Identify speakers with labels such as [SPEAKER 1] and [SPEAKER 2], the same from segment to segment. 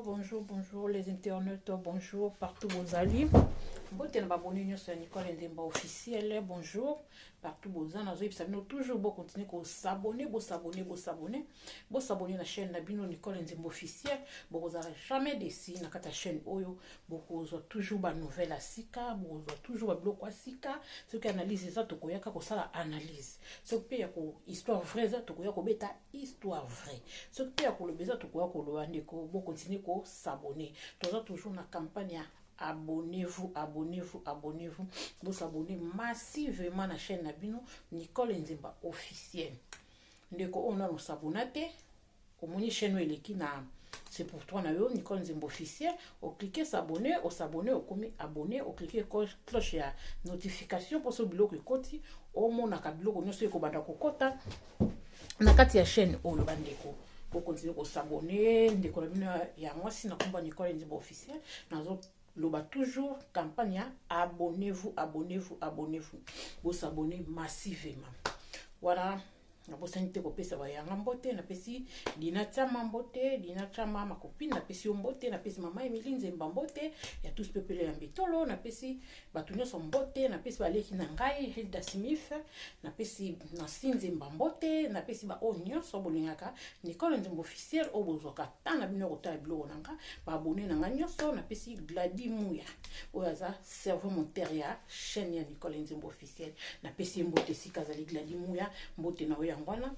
[SPEAKER 1] Bonjour les internautes, bonjour partout vos alliés. Bonjour, abonnez sur Nicole Nzemba officiel. Bonjour partout vos alliés. Toujours bon continuer à s'abonner, s'abonner à la chaîne Nabino Nicole Nzemba officiel. Vous n'aurez jamais décidé na kata chaîne Oyo. Vous toujours ba nouvelle à Sika, vous toujours ba bloc à Sika. Ce qui analyse ça, to koyaka ko sala analyse. Ce qui est histoire vraie, ça to koyaka beta histoire vraie. Ce qui est le besoin to koyaka lo andeko, bon continuer ko s'abonner. Toujours na campagne. Abonnez-vous. Vous s'abonnez massivement à la chaîne Nabino Nicole Nzemba officiel. Ndeko on a nous s'abonner au moni chaîne eleki na c'est pour toi na yo Nicole Nzemba officiel. Au cliquer s'abonner, au s'abonner, au commis abonner, au cliquer cloche ya notification pour ce biloko koti au mona ka biloko nyonso ko banda ko kota na kati ya chaîne o lo bandeko. Pour continuer à s'abonner, ndeko na bino ya moi si na komba Nicole Nzemba officiel nazo loba toujours campagne abonnez-vous. Vous s'abonnez massivement. Voilà. Na bosanite ko pesa ba yanga mbote na pesi dinachama mbote dinachama ma copine na pesi mbote na pesi mama Emily Nzemba mbote ya tous pepele ya mbitolo na pesi batunyo so mbote na pesi baleki na ngai Hilda Smith na pesi na Nzemba mbote na pesi ba onyo so bolingaka Nicole Nzemba officiel obozoka tana bino ko ta blog nanga ba abonné na nganyo so na pesi Gladi Muya oyaza serveur monteur ya chaîne ya Nicole Nzemba officiel na pesi mbote sikazali Gladi Muya mbote na ngwana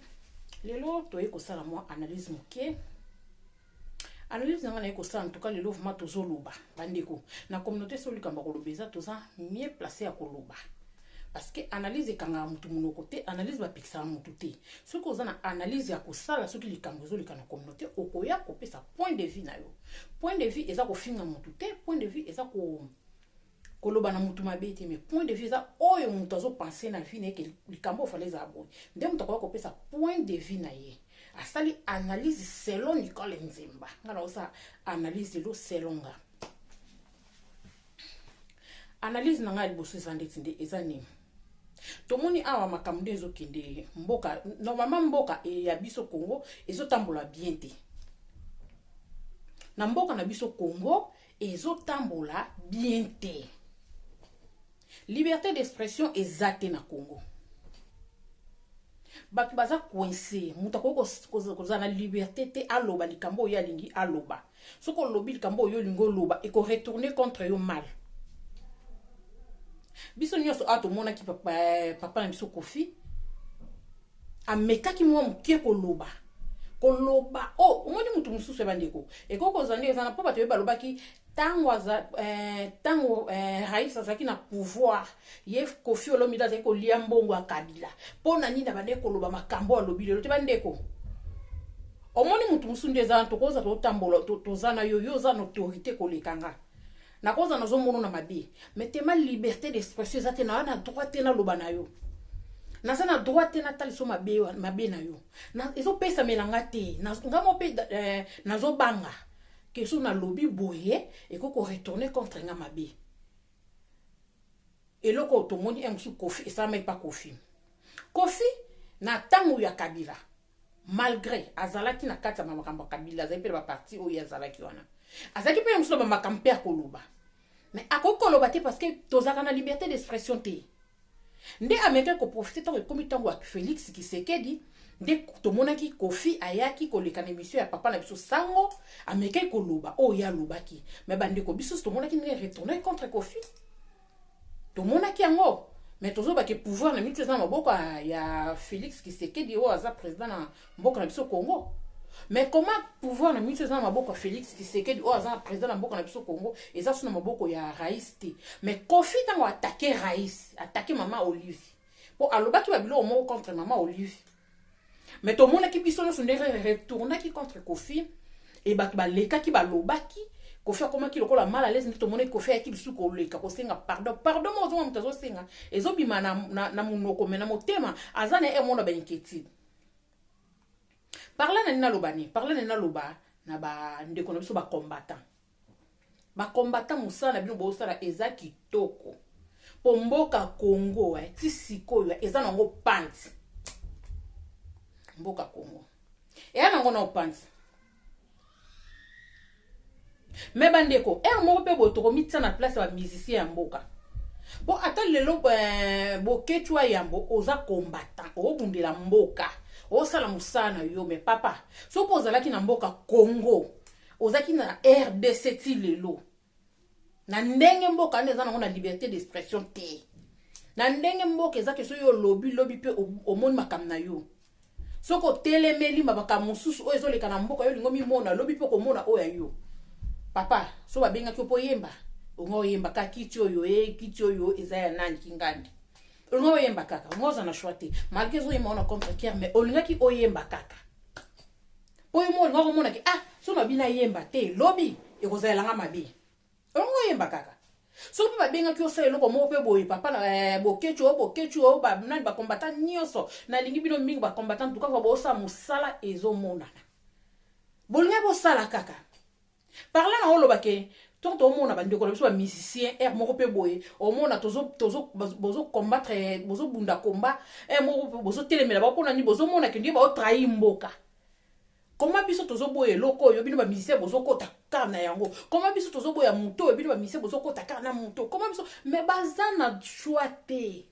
[SPEAKER 1] lelo toye ko sala moi analyse moké analyse ngana ko sala en tout cas lelo vraiment tozoloba bandeko na communauté so likamba ko lobeza toza mieux placé à koloba parce que analyse kanga mutu muno côté analyse ba pixela mutu te ce ko zana analyse ya ko sala so ki likambo zo likana communauté okoya ko pesa point de vue na yo point de vue eza ko finga mutu te point de vue eza ko koloba na mutu mabete mais point de vue ça oyo mutu azo penser na vie que likambo fallait za bon ndem mutu ko pesa point de vue na ye asali analyse selon Nicole Nzemba ngala osa analyse lo selon nga analyse na ngai boso zandetinde ezani tomoni awa makambo ezo kende mboka normalement mboka e ya biso Congo ezo tambola bien te na mboka na biso Congo ezo tambola bien te. Liberté d'expression exacte na Congo. Batu baza coincé, muta ko na liberté te aloba likambo ya lingi aloba. Soko lobi likambo yo lingo loba e ko retourner contre yo mal. Biso nyoso ato mona ki papa na biso Kofi ameka ki mwa mukie ko loba. Koloba oh omoni mutu mususu bandeko e koko zandi ezana pa bato baloba ki tango Raïs azaki na pouvoir ye Kofi Olomide azaki kolia mbongo ya Kabila pona nini bande koloba makambo alobi lelo te bandeko omoni mutu mususu ndeza tokoza totambola tozana yo za autorité kolekanga na koza nazo mono na mabe metema liberté d'expression zate na droit na loba na yo na sana droit na taliso mabe na yo na ezo pesa melanga te na ngamo pe nazo banga que so na lobby boye et ko retourner contre nga mabe et loko tomoni emsu Kofi et ça même pas Kofi na tangu ya Kabila malgré azalaki na kata mamakamba Kabila azali ba parti o ya azalaki wana azaki pe emsu ba makampe akoloba mais akokoloba te parce que tozaka na liberté d'expression te nde ameka ko profiter tant que comme tango Félix Tshisekedi nde tomonaki Kofi ayaki koleka émission ya papa na biso sango ameka ko loba o ya lobaki mais bande ko biso tomonaki ne retourner contre Kofi tomonaki yango mais tozoba ke pouvoir na mitu za maboko ya Félix Tshisekedi o aza président na mboka na biso Congo mais comment pouvoir na mitu za maboko ya Félix Tshisekedi o aza président na mboka na biso Congo eza suna maboko ya Raïs te mais Kofi tango attaquer Raïs attaquer maman Olive bon alobaki babilo mo contre maman Olive mais tout le monde qui biso nyonso ndere retourner qui contre Kofi et ba leka ki ba lobaki Kofi comment ki lokola mal à l'aise tout le monde Kofi ki bisu ko leka ko senga pardon mo zo mtazo senga ezo bima na munoko mena motema azana e mona ba inquiétude parler na loba na ba ndeko na biso ba combattant musala bino bo sala ezaki toko pomboka Congo ti sikoyo eza nango panzi mboka Congo e ana ngona opanzi mais bandeko moko pe botoko mitsa na place ba musicien ya mboka bon ata lelo bokechwa yambo oza combattant obundela mboka osala musana yo mais papa so pozalaki na mboka Congo ozaki na RDC ti lelo na ndenge mboka neza na liberté d'expression te na ndenge mboka ezaki so yo lobi pe omoni makam na yo soko telemeli mabaka mususu oyo ezoleka na mboka yo lingo mimona lobi pe komona oya yo papa so babengaki po yemba ongo yemba ka kiti oyo eza ya nani kingandi ongo yemba kaka ongo za na choite malgré zo yemba on contre cœur mais olingaki oyemba kaka po yo mo ngo mona ki so mabina yemba te lobi ekozala nga mabi ongo yemba kaka so pe babengaki osala eloko moko pe boye papa na bokechu ba nani ba combattant nyonso na lingi bino mingi ba combattant tout ka bo sa musala ezomonana bolinga bo sala kaka parla na oloba ke tant au monde abandi ko biso ba musicien moko pe boye au monde bozo combattre bozo bunda combat moko bozo telemela ba pona ni bozo mona ke ndi ba trahir mboka. Comment biso tozo boye loko yo bino ba musicien bozo kota kana yango. Comment biso tozo boya muto yo bino ba musicien bozo kota kana muto. Comment biso mais bazana choite.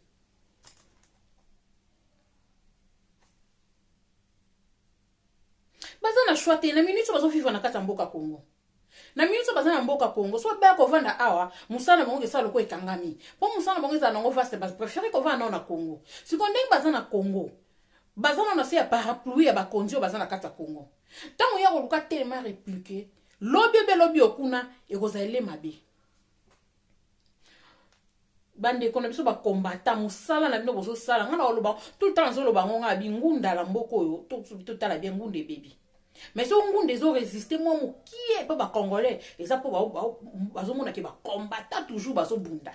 [SPEAKER 1] Bazana choite na minute bazo vivre na kata mboka Congo. Na minute bazana mboka Congo so ba ko vanda awa musana monge sala ko ekangami. Po musana monge za nango vaste bas préférer ko vanda na Congo. Si ko ndenge bazana Congo. Bazana na se ya parapluie ya bakonzi bazana kata Congo. Tango ya koluka tellement répliquer, lobby okuna ekozale mabe. Bande kono biso ba combattant musala na bino bozo sala ngana oloba tout le temps zo loba ngonga bingunda la mboko yo tout tala bien ngunde baby. Mais so ngunde zo résister moi mukie pa ba congolais et ça po bazo mona ke ba combattant toujours bazo bunda.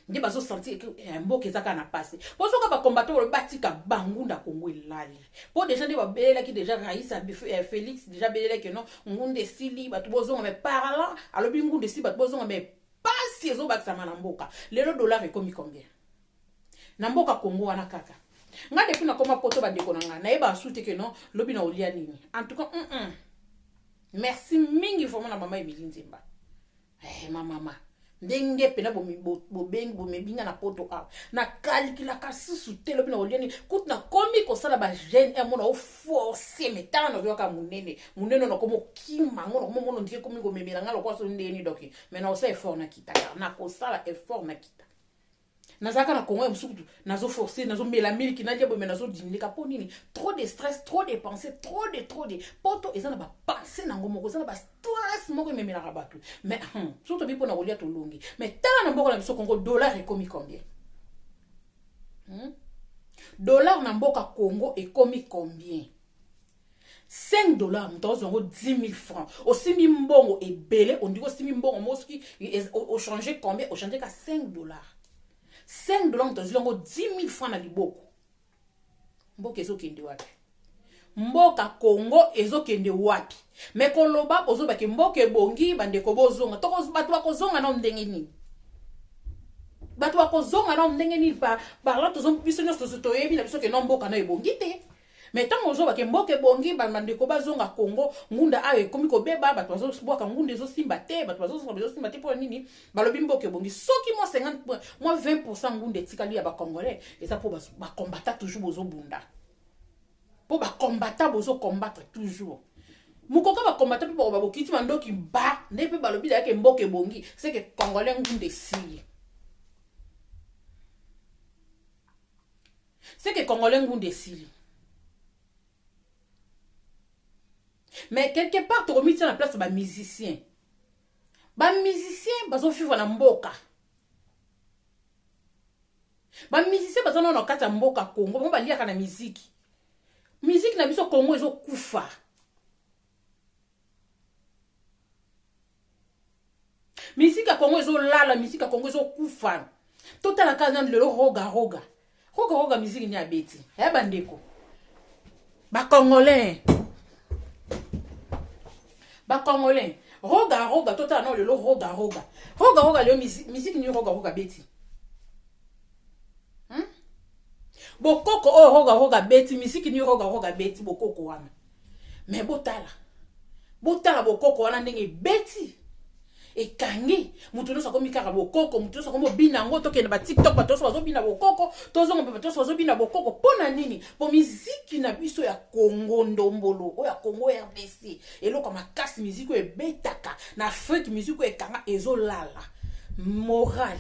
[SPEAKER 1] Ndi bazo sentir que mboka ezaka na passé. Poso ka ba combattant le batika bangunda Congo elali. Po déjà ndi ba belela ki déjà Raïssa Félix déjà belela que non ngunde sili batu bozo mais parlant alobi ngunde sili batu bozo mais pas si ezo bakisama na mboka. Lelo dollar ekomi combien? Na mboka Congo wana kaka. Nga depuis na koma poto ba ndeko nanga na yeba asute que non lobi na olia nini. En tout cas merci mingi vraiment na mama Emilie Nzemba. Ma mama ndenge pena bo mebinga na poto a na calcula ka sute lobi na olia nini kut na komi ko sala ba jeune mona o forcer metana no yoka munene no komo kima ngono komo mono ndike komi go memela ngalo kwa so ndeni doki mais na osa effort na kita na ko sala effort na kita nazaka na Congo msukutu nazo forcer nazo mela miliki na diabo mais nazo diminuer ka ponini trop de stress trop de pensées trop de poto ezana ba penser na ngomo ko sala ba stress moko memela ka batu mais surtout bipo na olia to longi mais tala na mboko na biso Congo dollar ekomi combien dollar na mboka Congo ekomi combien 5 dollars mtozongo 10,000 francs osimi mbongo ebele ondiko osimi mbongo moski o changer combien o changer ka 5 dollars 5 dollars mtozongo 10,000 francs na liboko mboka ezokende wapi mboka Congo ezokende wapi mais koloba ozoba ke mboka ebongi bandeko bozonga toko batu bakozonga na ndenge nini batu bakozonga na ndenge nini par là tozomba biso nyonso toyebi na biso ke no mboka na ebongi te mais tango ozoba ke mboka ebongi bandeko bazonga Congo ngunda ayo ekomi kobeba batu bazobwaka ngunda ezosimba te batu bazosimba te po nini balobi mboka ebongi soki mo 50 mo 20% ngunda etikali ya ba congolais eza po ba combattant toujours bozobunda po ba combattant bozo combattre toujours mukoka ba combattant po ba bokiti mandoki ba ne pe balobi ya ke mboka ebongi c'est que congolais ngunda esili c'est que congolais ngunda esili. Mais quelque part, tu remis la place de musicien. Musicien, bazo vivre na mboka. Musicien, bazo na kata mboka Congo. Ba liaka na musique. Musique na biso Congo ezo kufa. Musique a Congo ezo lala, musique a Congo ezo kufa. Tota la kaza le roga. Roga musique ni abeti. Bandeko. Ba Congolais. Ba Congolais roga tota non le roga le musique ni roga beti bokoko roga beti musique ni roga beti bokoko wana mais botala bokoko wana ndenge beti ekangi mutu nyonso akomi kaka bokoko mutu nyonso akomi obina yango tokende batiktok bato nyonso bazobina bokoko tozonga mpe bato nyonso bazobina bokoko mpo na nini mpo miziki na biso ya Congo ndombolo oyo ya Congo RDC eloko makasi miziki oyo ebetaka na Afrique miziki oyo ekanga ezolala moral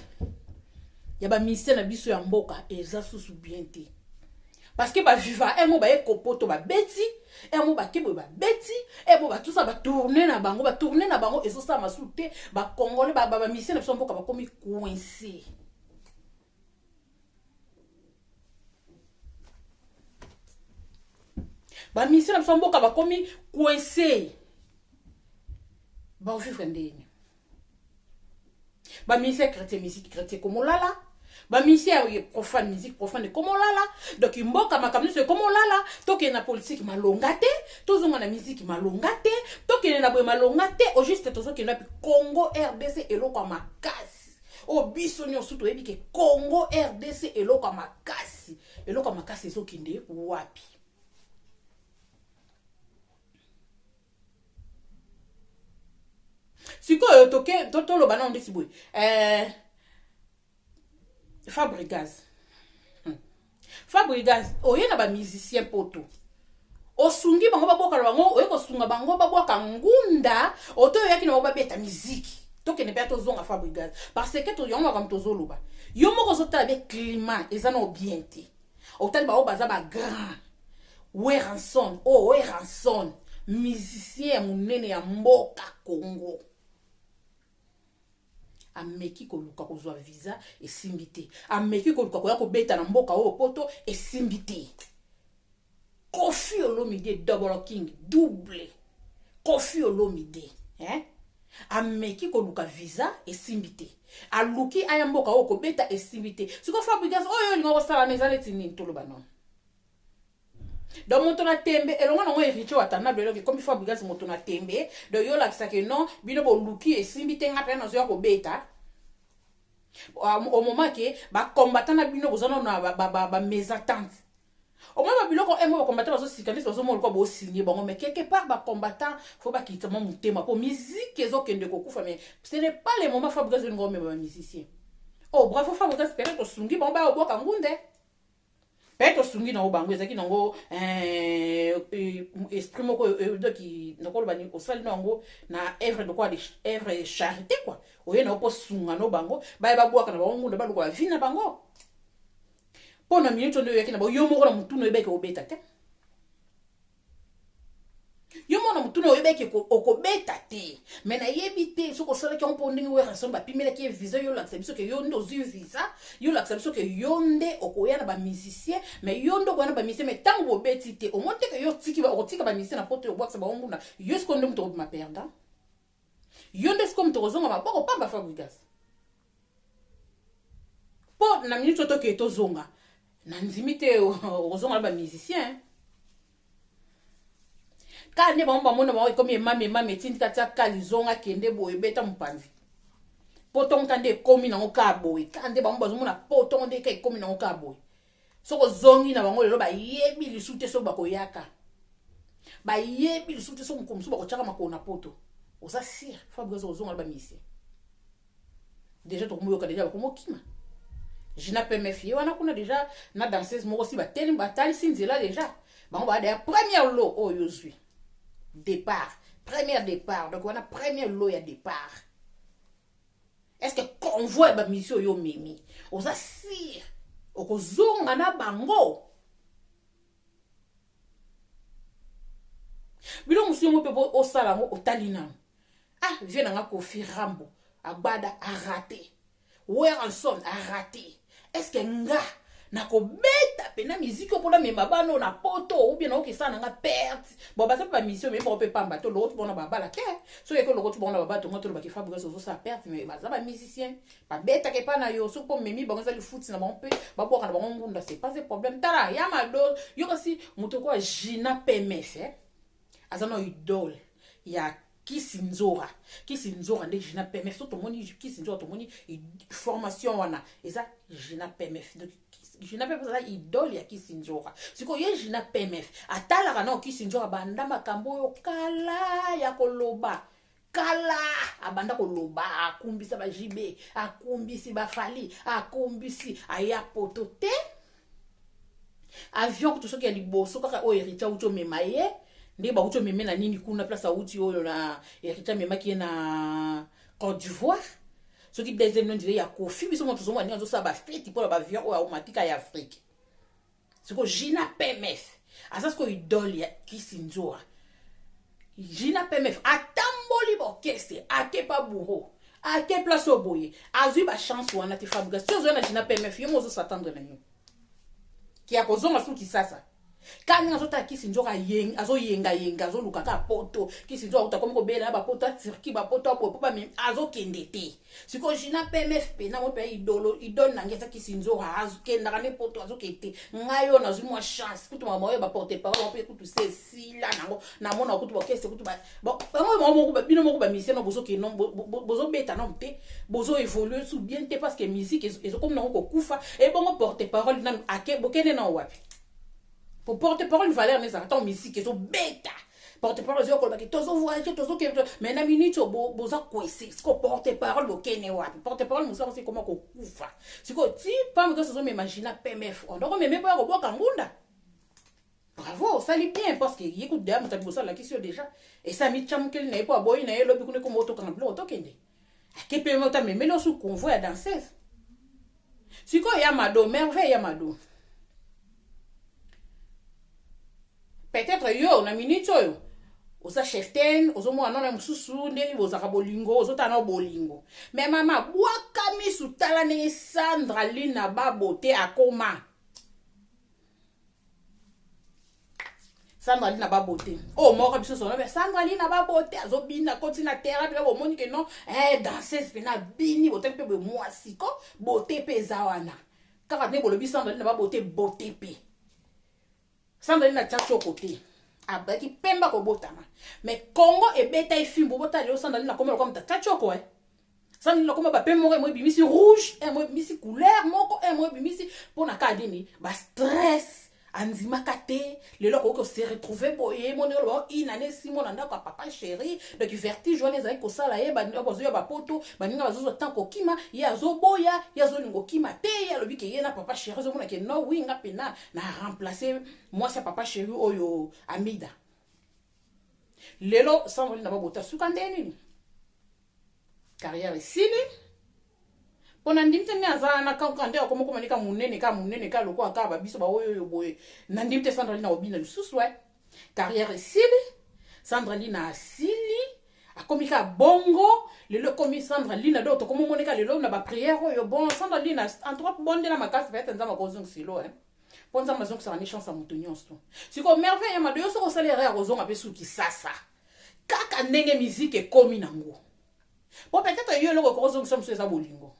[SPEAKER 1] ya bamisien na biso ya mboka eza susu bien te parce que ba viva emo ba ekopoto ba beti emo ba kebo ba beti emo ba tout ça ba tourner na bango ezo sa masute ba congolais ba mission na mboka ba komi coincé ba mission na mboka ba komi coincé ba vivre ndeni ba mission chrétien musique chrétien comme lala ba misia profane musique profane comme lala donc mboka makamni c'est comme lala toke na politique malongate tozonga na musique malongate toke na boy malongate au juste tozoke na Congo RDC eloko makasi o biso nyoso to yebi ke Congo RDC eloko makasi ezokinde wapi siko toke totolo bana ndesi boy Fabregas oye na ba musicien poto osungi bango baboka bango oye ko sunga bango baboka ngunda oto yaki na ba beta musique toke ne peto zonga Fabregas parce que to yonga comme to zoloba yo moko zota be climat ezana obiente otali ba obaza ba grand Weranson musicien munene ya mboka Congo ameki koluka kozwa visa esimbite ameki koluka koya kobeta na mboka oyo poto esimbite Koffi Olomide double king double Koffi Olomide ameki koluka visa esimbite aluki aya mboka oyo kobeta esimbite siko Fabregas oyo linga kosala neza neti nini toloba non donc moto na tembe elonga nango héritier watana belo ke comme Fabregas moto na tembe do yo la que non bino bo luki esimbite ngapa na zo ya kobeta au moment que ba combattant na bino bozana na ba mésattente au moment ba biloko emo ba combattant bazo sikalis bazo mo ko bo signer bango mais quelque part ba combattant faut ba kitama mutema pour musique ezokende kokufa mais ce n'est pas le moment Fabregas de ngombe ba musicien oh bravo Fabregas peut-être sungi bon ba oboka ngunde peut-être sungi na obango ezaki nango esprit moko doki nakolo bani osali nango na œuvre de quoi œuvre charité quoi oye na opo sunga no bango ba boaka na bango ba lokola vie na bango pona minute ndo yaki na ba yo moko na mutu no yebeke obeta te yo mona mutu no yebeke okobeta te mais na yebite soko sala ki on pondingi we rason ba pimela ki visa yo la biso ke yo ndo zu visa yo la biso ke yonde okoya na ba musicien mais yondo ko na ba musicien mais tango bo beti te o monte ke yo tiki ba otika ba musicien na poto yo boxa ba nguna yo sko ndo mto ma perda yonde sko mto kozonga ba boko pamba Fabregas po na minute to ke to zonga na nzimite ozonga ba musicien kane ba mona ba comme mame tinta ta kalizonga kende boye beta mpanzi potong tande komi na oka boye kande ba mbazo mona potong de ke komi na oka boye soko zongi na bango lelo ba yebi lisute so ba koyaka ba yebi lisute so mkomso ba ko chaka makona poto osa sir Fabregas ozonga ba misi déjà to moyo ka déjà ba komokima Jina PMF wana kuna déjà na danseuse moko si ba teli ba tali sinzela déjà bango ba da première lot o yozui départ premier départ donc on a premier lot ya départ est-ce que convoi ba mission yo mimi oza sir okozonga na bango bilo musio mo pe o sala ngo otalina viens nga Koffi Rambo agbada a raté Weranson a raté est-ce que nga na ko beta pena musique pour la memba bano na poto ou bien na okisa na nga perte bon ba ça pas mission mais bon peut pas mbato l'autre bon na baba la ke so yeko l'autre bon na baba to ngoto ba ki Fabregas so ça perte mais ba ça ba musicien ba beta ke pa na yo so pour memi bango za le foot na bon peu ba boka na bango ngunda c'est pas ce problème tala ya ma do yo aussi moto ko Jina PMF azano idole ya Kisinzora nde Jina PMF so to moni Kisinzora to moni formation wana eza Jina PMF donc Jina PMF za idole ya Kisinzora siko ye Jina PMF atala kana Kisinzora banda makambo yo kala ya koloba kala abanda koloba akumbisa ba jibe akumbisi ba fali akumbisi aya potote avion tout ce qui est liboso kaka o hérita uto memaye ndi ba uto memena nini kuna place uti oyo na hérita memaki na Côte d'Ivoire ce qui deuxième nom dire ya kofi biso moto zomo nyanzo sa ba fête pour ba avion o automatique ya Afrique ce que Gina PMF asa ce que idole ya Kisinzoa Gina PMF atamboli bokese ake pa bureau ake place oboye azui ba chance wana te fabrication zo na Gina PMF yo mozo s'attendre na yo qui a posé ma souki sasa quand nous avons kisi njoka yeng azo yenga azo lukaka poto kisi njoka comme ko bela ba poto tirki ba poto po pa même azo kendete siko Gina PMF pe na mo pe idole na ngeza kisi njoka azo kenda kane poto azo kete ngayo na zuma chance kutu mama yo ba porter parole pe kutu Cecilia nango na mona kutu ba kese kutu ba bon mo ko bino mo ko ba mission no bozo ke non bozo beta non te bozo évoluer sous bien te parce que musique et comme na ko kufa et bon porter parole na ake bokene na wapi pour porte-parole valeur mais ça attend musique et so bêta porte-parole zo ko ba ki tozo voyager tozo ke mais na minute boza kwese ce ko porte-parole bokene wapi porte-parole musa c'est comment ko kufa siko ti pas me so m'imaginer PMF on doit même pas ko boka ngunda bravo ça lit bien parce que écoute derrière mon tabosa la question déjà et ça mi cham kel na pas boy na elo bi ko moto kan blo to kende ake pe mo ta me no sous convoi à danseuse siko ya mado merveille ya mado peut-être yo na minute oyo oza cheften ozo mo anona mususu nde boza ka bolingo ozo tana bolingo mais mama bwaka misu tala ne Sandra Lina babote akoma Sandra Lina babote oh moko biso sona mais Sandra Lina babote azo bina continue terre pe bo moni que non danseuse pena bini bote pe bo mwasiko bote pe zawana kaka ne bolobi Sandra Lina babote bote pe Sandra Lina tchacho côté abaki pemba ko botama mais Congo e beta e fimbo bota le Sandra Lina comme ta tchacho ko Sandra Lina comme ba pembo mo bimisi rouge e mo bimisi couleur moko e mo bimisi pona kadini ba stress anzima kate le loko ko se retrouver boye mo nelo inane simo na ndako papa chéri donc vertige wana ezali ko sala ye ba bozo ya ba poto ba ninga bazo tanko kima ya zo boya ya zo lingo kima te ya lobi ke ye na papa chéri zo mona ke no winga pena na remplacer moi c'est papa chéri oyo Amida lelo Sandra Lina babota sukandeni carrière ici pona ndimte ne azana na kankande ko moko manika munene ka loko aka ba biso ba oyo boye na ndimte Sandra Lina obina lususu carrière esili Sandra Lina asili akomika bongo lelo komi Sandra Lina do to komo monika lelo na ba prière oyo bon Sandra Lina en trois bonde na makasi peut-être nzama kozong silo ponza mazong sa ni chance mutu nyonso siko merveille ya madoyo so ko salere ya kozonga pe suki sasa kaka ndenge musique komi nango bon peut-être yo loko kozong sa mso eza bolingo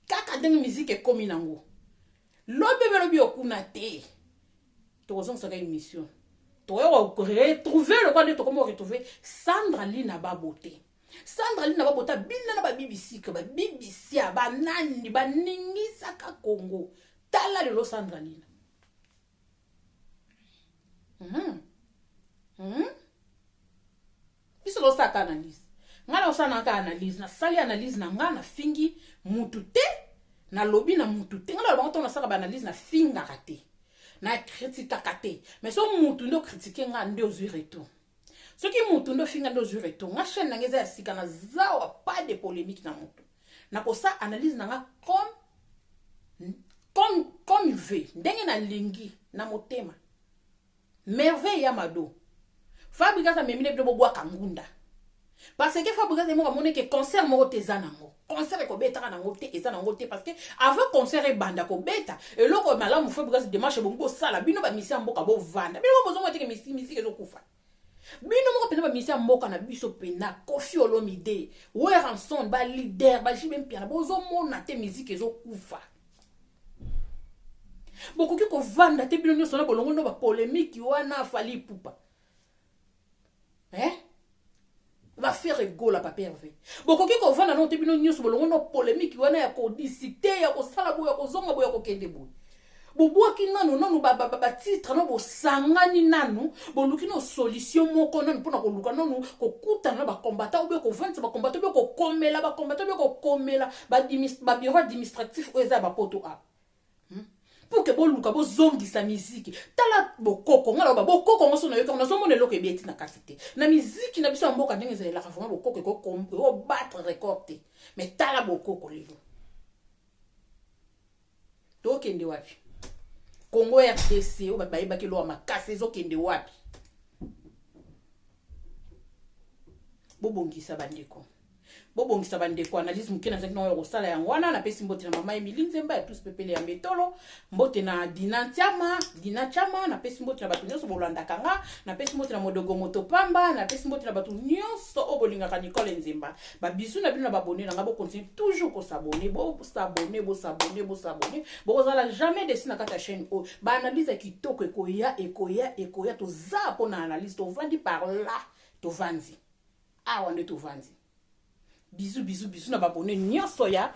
[SPEAKER 1] kaka ndenge musique komi nango lobi okuna te tozong sa ka émission to retrouver le quoi de to comment retrouver Sandra Lina babote Sandra Lina babota bina na ba BBC ka ba BBC ba nani ba ningisa ka Congo tala le Sandra Lina biso lo sa analyse ngala osana ka analyse na sali analyse na ngana fingi mutu te na lobi na mutu te ngala ba to na saka ba analyse na finga kate na critique kate mais so mutu ndo critiquer nga ndo ozureto ce qui mutu ndo finga ndo ozureto nga chaîne ngeza ya sika na zawa pas de polémique na mutu na ko sa analyse na nga comme veut ndenge na lingi na motema merveille ya mado fabrica sa memine blo boa kangunda parce que fabrica se mo mone que concert mo teza nango concert ko beta nango te eza nango te parce que avant concert e banda ko beta et loko malamu fabrica se démarche bongo sala bino ba misi mboka bo vanda bino bozo mo te que misi ezo kufa bino mo pena ba misi mboka na biso pena Koffi Olomide Weranson ba leader ba jibem piana bozo mona te musique ezo kufa bokoki ko vanda te bino nyonso na bolongo no ba polémique wana fali pupa va faire ego la papier Hervé bokoki ko vanda no te bino nyonso bolongo no polémique wana ya ko discuter ya ko sala boya ko zonga boya ko kende boy bobwaki nanu nanu titre no bosangani nanu boluki no solution moko nanu mpona koluka nanu kokutana na bakombata obe kovandisa bakombata obe kokomela bakombata obe kokomela babiro administratif oyo eza ya bapoto a pour que boluka bozongisa miziki tala bokoko ngala bokoko ngoso na yoka nazomona eloko ebeti na kasi te na miziki na biso ya mboka ndenge ezalelaka vraiment bokoko ekobatre record te mais tala bokoko lelo tokende wapi Congo RDC oyo bayebaki loa makasi ezokende wapi bobongisa bandeko analyse mukena nzaki na oyo kosala yango wana napesi mbote na mama Emily Nzemba ya tous pepele ya metolo mbote na Dina Chama napesi mbote na bato nyonso bolandaka nga napesi mbote na Modogo Motopamba napesi mbote na bato nyonso oyo bolingaka Nicole Nzemba babisu na bino na babone na nga bokontinue toujours kosabone bosabone bokozala jamais desi na kati ya chaîne oyo baanalyse ya kitoko ekoya toza mpo na analyse tovandi par là tovandi awa nde tovandi bisous na babone nyonso ya